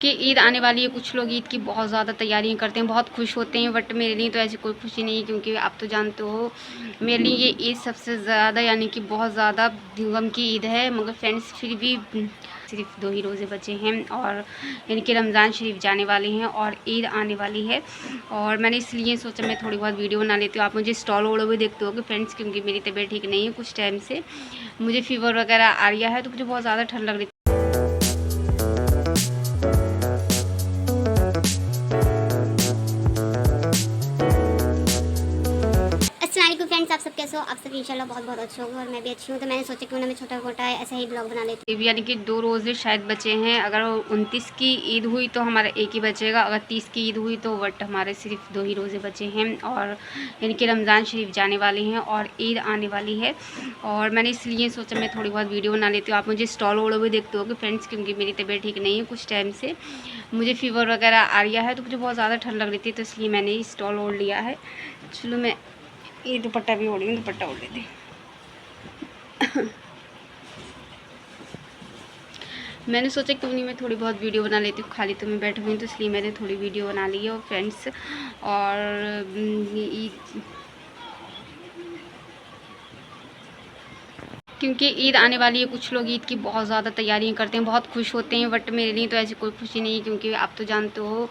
कि ईद आने वाली है। कुछ लोग ईद की बहुत ज़्यादा तैयारियां करते हैं, बहुत खुश होते हैं, बट मेरे लिए तो ऐसी कोई खुशी नहीं है, क्योंकि आप तो जानते हो मेरे लिए ये ईद सबसे ज़्यादा यानी कि बहुत ज़्यादा गम की ईद है। मगर फ्रेंड्स फिर भी सिर्फ 2 ही रोज़े बचे हैं और यानी कि रमज़ान शरीफ जाने वाले हैं और ईद आने वाली है। और मैंने इसलिए सोचा मैं थोड़ी बहुत वीडियो बना लेती हूँ। आप मुझे स्टॉल वोड़ भी देखते हो कि फ्रेंड्स, क्योंकि मेरी तबीयत ठीक नहीं है कुछ टाइम से, मुझे फीवर वगैरह आ रहा है, तो मुझे बहुत ज़्यादा ठंड लग रही थी। अस्सलाम फ्रेंड्स, आप सब कैसे हो? आप सब इंशाल्लाह बहुत बहुत अच्छे होंगे और मैं भी अच्छी हूँ। तो मैंने सोचा क्यों ना मैं छोटा मोटा ऐसा ही ब्लॉग बना लेती हूँ। यानी कि 2 रोज़े शायद बचे हैं। अगर 29 की ईद हुई तो हमारा एक ही बचेगा, अगर 30 की ईद हुई तो बट हमारे सिर्फ 2 ही रोज़े बचे हैं और यानी कि रमज़ान शरीफ जाने वाले हैं और ईद आने वाली है। और मैंने इसलिए सोचा मैं थोड़ी बहुत वीडियो बना लेती हूँ। आप मुझे स्टॉल वोड़ भी देखते हो कि फ्रेंड्स, क्योंकि मेरी तबीयत ठीक नहीं है कुछ टाइम से, मुझे फीवर वगैरह आ रहा है, तो मुझे बहुत ज़्यादा ठंड लग रही थी, तो इसलिए मैंने स्टॉल ओढ़ लिया है। चलो मैं ये दुपट्टा भी ओढ़ी हूँ, दुपट्टा ओढ़ लेती। मैंने सोचा क्यों नहीं मैं थोड़ी बहुत वीडियो बना लेती हूँ, खाली तो मैं बैठी हुई, तो इसलिए मैंने थोड़ी वीडियो बना ली है। और फ्रेंड्स और क्योंकि ईद आने वाली है, कुछ लोग ईद की बहुत ज़्यादा तैयारियां करते हैं, बहुत खुश होते हैं, बट मेरे लिए तो ऐसी कोई खुशी नहीं है, क्योंकि आप तो जानते हो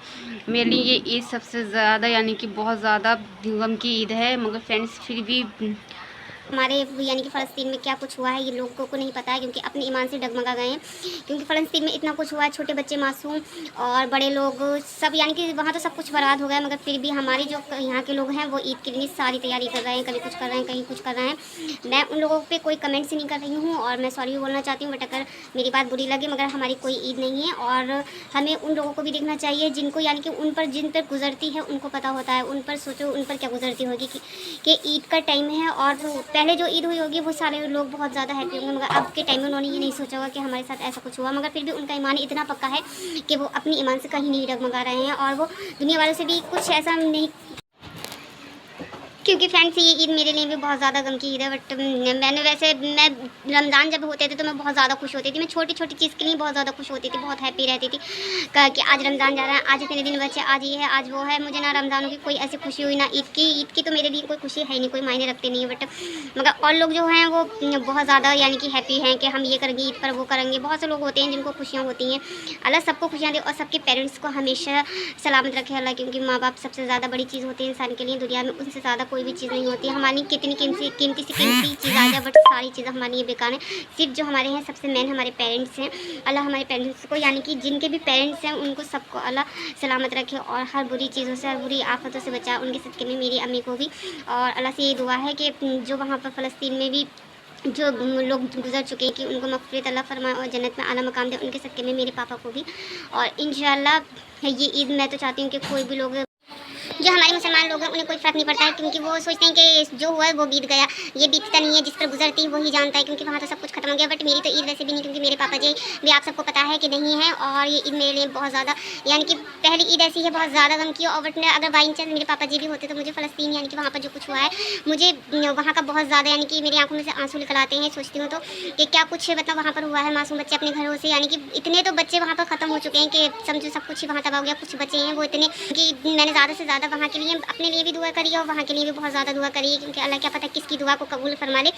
मेरे लिए ये ईद सबसे ज़्यादा यानी कि बहुत ज़्यादा गम की ईद है। मगर फ्रेंड्स फिर भी हमारे यानी कि फ़लस्तीन में क्या कुछ हुआ है ये लोगों को नहीं पता है, क्योंकि अपने ईमान से डगमगा गए हैं। क्योंकि फ़लस्तीन में इतना कुछ हुआ है, छोटे बच्चे मासूम और बड़े लोग सब, यानी कि वहाँ तो सब कुछ बर्बाद हो गया। मगर फिर भी हमारे जो यहाँ के लोग हैं वो ईद के लिए सारी तैयारी कर रहे हैं, कभी कुछ कर रहे हैं, कहीं कुछ कर रहे हैं। मैं उन लोगों पर कोई कमेंट्स नहीं कर रही हूँ और मैं सॉरी भी बोलना चाहती हूँ, बट अगर मेरी बात बुरी लगे, मगर हमारी कोई ईद नहीं है। और हमें उन लोगों को भी देखना चाहिए जिनको यानी कि जिन पर गुजरती है उनको पता होता है। उन पर सोचो उन पर क्या गुजरती होगी कि ईद का टाइम है और पहले जो ईद हुई होगी वो सारे लोग बहुत ज़्यादा हैप्पी होंगे। मगर अब के टाइम में उन्होंने ये नहीं सोचा होगा कि हमारे साथ ऐसा कुछ हुआ। मगर फिर भी उनका ईमान इतना पक्का है कि वो अपनी ईमान से कहीं नहीं डगमगा रहे हैं और वो दुनिया वालों से भी कुछ ऐसा नहीं। क्योंकि फ्रेंड्स ये ईद मेरे लिए भी बहुत ज़्यादा गम की ईद है। बट मैं रमज़ान जब होते थे तो मैं बहुत ज़्यादा खुश होती थी। मैं छोटी छोटी चीज़ के लिए बहुत ज़्यादा खुश होती थी, बहुत हैप्पी रहती थी कि आज रमज़ान जा रहा है, आज इतने दिन बचे, आज ये है, आज वो है। मुझे ना रमज़ानों की कोई ऐसी खुशी हुई ना ईद की तो मेरे लिए कोई खुशी है नहीं, कोई मायने रखती नहीं है। बट मगर और लोग जो हैं वो बहुत ज़्यादा यानी कि हैप्पी हैं कि हम ये करेंगे, ईद पर वो करेंगे। बहुत से लोग होते हैं जिनको खुशियाँ होती हैं। अल्लाह सबको खुशियाँ दे और सबके पेरेंट्स को हमेशा सलामत रखे अल्लाह, क्योंकि माँ बाप सबसे ज़्यादा बड़ी चीज़ होती है इंसान के लिए दुनिया में। उनसे ज़्यादा कोई भी चीज़ नहीं होती। हमारी कितनी कीमती से कीमती चीज़ आ जाए, बट सारी चीज़ें हमारी ये बेकार हैं। सिर्फ जो हमारे हैं सबसे मेन हमारे पेरेंट्स हैं। अल्लाह हमारे पेरेंट्स को यानी कि जिनके भी पेरेंट्स हैं उनको सबको अल्लाह सलामत रखे और हर बुरी चीज़ों से, हर बुरी आफतों से बचाए। उनके सदक़े में मेरी अम्मी को भी और अल्लाह से ये दुआ है कि जो वहाँ पर फ़लस्तीन में भी जो लोग गुजर चुके हैं कि उनको मग़फ़िरत अल्लाह फ़रमाए और जन्नत में आला मकाम दे। उनके सदक़े में मेरे पापा को भी। और इंशाअल्लाह ये ईद मैं तो चाहती हूँ कि कोई भी लोग जो हमारे मुसलमान लोग हैं उन्हें कोई फ़र्क नहीं पड़ता है, क्योंकि वो सोचते हैं कि जो हुआ है वो बीत गया, ये बीतता नहीं है, जिस पर गुजरती है वही जानता है, क्योंकि वहाँ तो सब कुछ खत्म हो गया। बट मेरी तो ईद वैसे भी नहीं, क्योंकि मेरे पापा जी भी आप सबको पता है कि नहीं है। और ये ईद मेरे लिए बहुत ज़्यादा यानी कि पहली ईद ऐसी है बहुत ज़्यादा गम की। और बट अगर बाई चांस मेरे पापा जी भी होते तो मुझे फ़लस्तीन यानी कि वहाँ पर जो कुछ हुआ है, मुझे वहाँ का बहुत ज़्यादा यानी कि मेरी आंखों में से आंसू निकल आते हैं। सोचती हूँ तो कि क्या कुछ मतलब वहाँ पर हुआ है, मासूम बच्चे अपने घरों से, यानी कि इतने तो बच्चे वहाँ पर ख़त्म हो चुके हैं कि समझो सब कुछ ही वहाँ तबाह हो गया। कुछ बच्चे हैं वो इतने कि मैंने ज़्यादा से ज़्यादा वहाँ के लिए अपने लिए भी दुआ करी है और वहाँ के लिए भी बहुत ज़्यादा दुआ करी है, क्योंकि अल्लाह क्या पता किसकी दुआ को कबूल फरमा ले।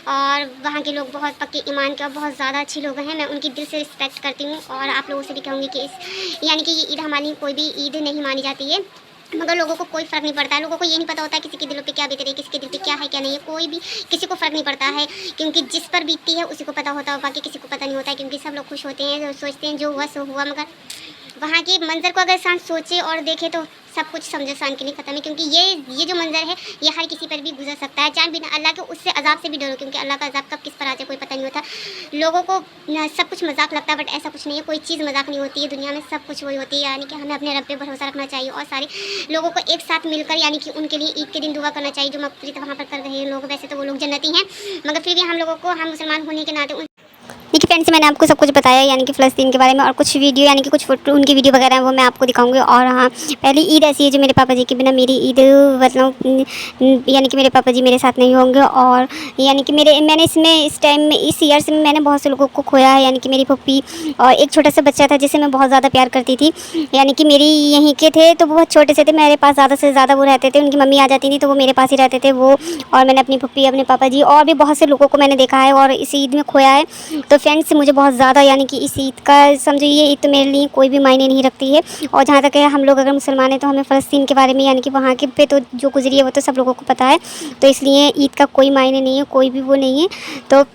और वहाँ के लोग बहुत पक्के ईमान के और बहुत ज़्यादा अच्छे लोग हैं। मैं उनकी दिल से रिस्पेक्ट करती हूँ और आप लोगों से भी कहूँगी कि यानी कि ये ईद हमारी कोई भी ईद नहीं मानी जाती है, मगर लोगों को कोई फ़र्क नहीं पड़ता है। लोगों को ये नहीं पता होता है किसी के दिलों पे क्या बीत रही है, किसी के दिल पे क्या है क्या नहीं है, कोई भी किसी को फ़र्क नहीं पड़ता है, क्योंकि जिस पर बीतती है उसी को पता होता है, बाकी किसी को पता नहीं होता है। क्योंकि सब लोग खुश होते हैं, सोचते हैं जो हुआ सो हुआ। मगर वहाँ के मंज़र को अगर इंसान सोचे और देखे तो सब कुछ समझे इंसान के लिए ख़त्म है, क्योंकि ये जो मंज़र है ये हर किसी पर भी गुजर सकता है, चाहे बिना अल्लाह के उससे अज़ाब से भी डरो, क्योंकि अल्लाह का अज़ाब कब किस पर आ जाए कोई पता नहीं होता। लोगों को सब कुछ मजाक लगता है, बट ऐसा कुछ नहीं है, कोई चीज़ मजाक नहीं होती है दुनिया में, सब कुछ वही होती है। यानी कि हमें अपने रब पे भरोसा रखना चाहिए और सारे लोगों को एक साथ मिलकर यानी कि उनके लिए ईद के दिन दुआ करना चाहिए जो मग़फ़िरत वहाँ पर कर रहे हैं लोग। वैसे तो वो लोग जन्नती हैं, मगर फिर भी हम लोगों को, हम मुसलमान होने के नाते देखिए फ्रेंड्स, मैंने आपको सब कुछ बताया यानी कि फ़लस्तीन के बारे में, और कुछ वीडियो यानी कि कुछ फ़ोटो उनकी वीडियो वगैरह है वो मैं आपको दिखाऊंगी। और हाँ, पहली ईद ऐसी है जो मेरे पापा जी के बिना मेरी ईद मतलब यानी कि मेरे पापा जी मेरे साथ नहीं होंगे। और यानी कि मैंने इस टाइम में इस ईयर से मैंने बहुत से लोगों को खोया है, यानी कि मेरी पप्पी और एक छोटा सा बच्चा था जिसे मैं बहुत ज़्यादा प्यार करती थी। यानी कि मेरी यहीं के थे तो वो बहुत छोटे से थे, मेरे पास ज़्यादा से ज़्यादा वो रहते थे, उनकी मम्मी आ जाती थी तो वो मेरे पास ही रहते थे वो। और मैंने अपनी पप्पी, अपने पापा जी और भी बहुत से लोगों को मैंने देखा है और इस ईद में खोया है। तो फ्रेंड्स, मुझे बहुत ज़्यादा यानी कि इस ईद का समझो, ये ईद तो मेरे लिए कोई भी मायने नहीं रखती है। और जहाँ तक है हम लोग अगर मुसलमान हैं तो हमें फ़लस्तीन के बारे में यानी कि वहाँ के पे तो जो गुजरी है वो तो सब लोगों को पता है। तो इसलिए ईद का कोई मायने नहीं है, कोई भी वो नहीं है। तो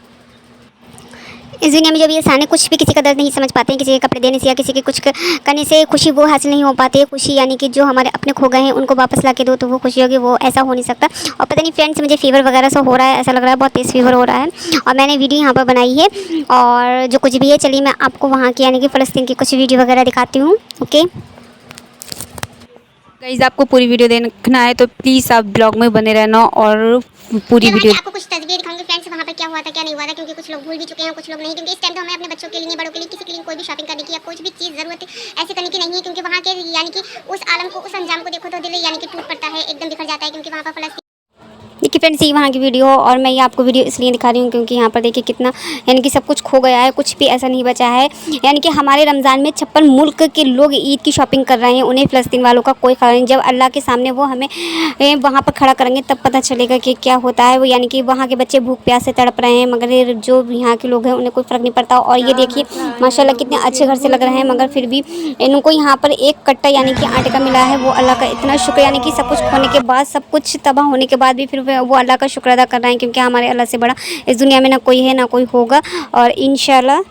इस दुनिया में जो भी इंसान है कुछ भी किसी का दर्द नहीं समझ पाते हैं, किसी के कपड़े देने से या किसी के कुछ करने से खुशी वो हासिल नहीं हो पाती है। खुशी यानी कि जो हमारे अपने खो गए हैं उनको वापस ला के दो तो वो खुशी होगी, वो ऐसा हो नहीं सकता। और पता नहीं फ्रेंड्स, मुझे फीवर वगैरह सा हो रहा है, ऐसा लग रहा है बहुत तेज़ फीवर हो रहा है। और मैंने वीडियो यहाँ पर बनाई है और जो कुछ भी है, चलिए मैं आपको वहाँ की यानी कि फ़लस्तीन की कुछ वीडियो वगैरह दिखाती हूँ। ओके गाइस, आपको पूरी वीडियो देखना है तो प्लीज़ आप ब्लॉग में बने रहना और पूरी वीडियो। आपको कुछ तस्वीरें दिखाऊंगी फ्रेंड्स, वहाँ पर क्या हुआ था क्या नहीं हुआ था, क्योंकि कुछ लोग भूल भी चुके हैं, कुछ लोग नहीं। क्योंकि इस टाइम तो हमें अपने बच्चों के लिए, बड़ों के लिए, किसी के लिए कोई भी शॉपिंग करने की या कुछ भी चीज़ ज़रूरत ऐसे करने की नहीं है। क्योंकि वहाँ के यानी कि उस आलम को, उस अंजाम को देखो तो दिल यानी कि टूट पड़ता है, एकदम बिखर जाता है। क्योंकि वहाँ पर फ़लस्तीन, देखिए फ्रेंड्स, ये वहाँ की वीडियो, और मैं ये आपको वीडियो इसलिए दिखा रही हूँ क्योंकि यहाँ पर देखिए कितना यानी कि सब कुछ खो गया है, कुछ भी ऐसा नहीं बचा है। यानी कि हमारे रमज़ान में 56 मुल्क के लोग ईद की शॉपिंग कर रहे हैं, उन्हें फ़लस्तीन वालों का कोई खबर नहीं। जब अल्लाह के सामने वो हमें वहाँ पर खड़ा करेंगे तब पता चलेगा कि क्या होता है। वो यानी कि वहाँ के बच्चे भूख प्यास से तड़प रहे हैं, मगर जो यहाँ के लोग हैं उन्हें कोई फ़र्क नहीं पड़ता। और ये देखिए माशाल्लाह कितने अच्छे घर से लग रहे हैं, मगर फिर भी इनको यहाँ पर एक कट्टा यानी कि आटे का मिला है। वो अल्लाह का इतना शुक्र, यानी कि सब कुछ खोने के बाद, सब कुछ तबाह होने के बाद भी फिर वो अल्लाह का शुक्र अदा कर रहे हैं, क्योंकि हमारे अल्लाह से बड़ा इस दुनिया में ना कोई है ना कोई होगा। और इंशाल्लाह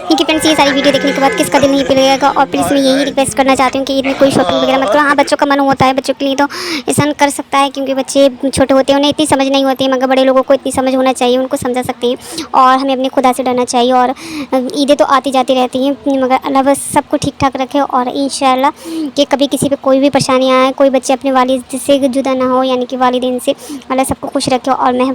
ठीक है फ्रेंड्स, ये सारी वीडियो देखने के बाद किसका दिल नहीं पिघलेगा। और प्लीज़ मैं यही रिक्वेस्ट करना चाहती हूँ कि ईद में कोई शॉपिंग वगैरह मत करो। हाँ, बच्चों का मन होता है, बच्चों के लिए तो इंसान कर सकता है, क्योंकि बच्चे छोटे होते हैं, उन्हें इतनी समझ नहीं होती है, मगर बड़े लोगों को इतनी समझ होना चाहिए, उनको समझा सकते हैं। और हमें अपने खुदा से डरना चाहिए। और ईदें तो आती जाती रहती हैं, मगर अल्लाह बस सबको ठीक ठाक रखे। और इंशाल्लाह कि कभी किसी पे कोई भी परेशानी आए, कोई बच्चे अपने वालिद से जुदा ना हो, यानी कि वालिदैन से, अल्लाह सबको खुश रखे। और मैं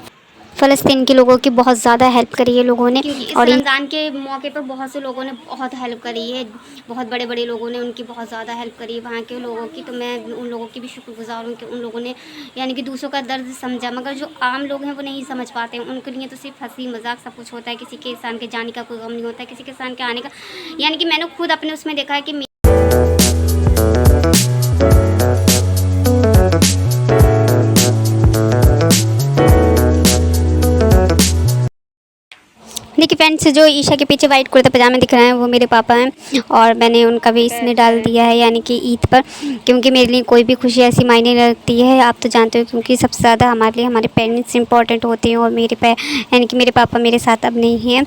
फ़लस्तीन के लोगों की बहुत ज़्यादा हेल्प करी है लोगों ने, और रमज़ान के मौके पर बहुत से लोगों ने बहुत हेल्प करी है, बहुत बड़े बड़े लोगों ने उनकी बहुत ज़्यादा हेल्प करी है वहाँ के लोगों की। तो मैं उन लोगों की भी शुक्रगुजार हूँ कि उन लोगों ने यानी कि दूसरों का दर्द समझा। मगर जो आम लोग हैं वो नहीं समझ पाते हैं, उनके लिए तो सिर्फ हंसी मजाक सब कुछ होता है। किसी के इंसान के जाने का कोई गम नहीं होता है, किसी के इंसान के आने का। यानी कि मैंने खुद अपने उसमें देखा है कि देखिए फ्रेंड्स, जो ईशा के पीछे वाइट कुर्ता पजामे दिख रहे हैं वो मेरे पापा हैं, और मैंने उनका भी इसमें डाल दिया है यानी कि ईद पर, क्योंकि मेरे लिए कोई भी खुशी ऐसी मायने रखती है, आप तो जानते हो। क्योंकि सबसे ज़्यादा हमारे लिए हमारे पेरेंट्स इंपॉर्टेंट होते हैं, और यानी कि मेरे पापा मेरे साथ अब नहीं हैं।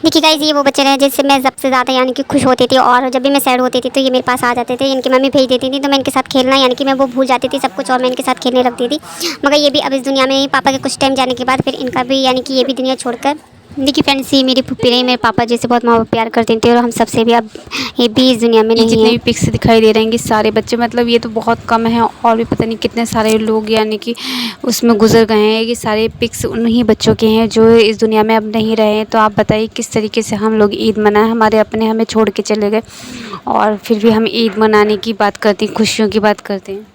देखिए गाइस, ये वो बच्चे हैं जिससे मैं सबसे ज़्यादा यानी कि खुश होती थी, और जब भी मैं सैड होती थी तो ये मेरे पास आ जाते थे। इनकी मम्मी भेज देती थी तो मैं इनके साथ खेलना, यानी कि मैं वो भूल जाती थी सब कुछ और मैं इनके साथ खेलने लगती थी। मगर ये भी अब इस दुनिया में, पापा के कुछ टाइम जाने के बाद फिर इनका भी यानी कि ये भी दुनिया छोड़कर। देखिए फ्रेंड्स, ये मेरी फूफी रही, मेरे पापा जैसे बहुत मोहब्बत प्यार करते थे, और हम सबसे भी अब ये भी इस दुनिया में नहीं है। जितने भी पिक्स दिखाई दे रहे हैं सारे बच्चे, मतलब ये तो बहुत कम है, और भी पता नहीं कितने सारे लोग यानी कि उसमें गुजर गए हैं। ये सारे पिक्स उन्हीं बच्चों के हैं जो इस दुनिया में अब नहीं रहे हैं। तो आप बताइए किस तरीके से हम लोग ईद मनाएं, हमारे अपने हमें छोड़ के चले गए, और फिर भी हम ईद मनाने की बात करते हैं, खुशियों की बात करते हैं।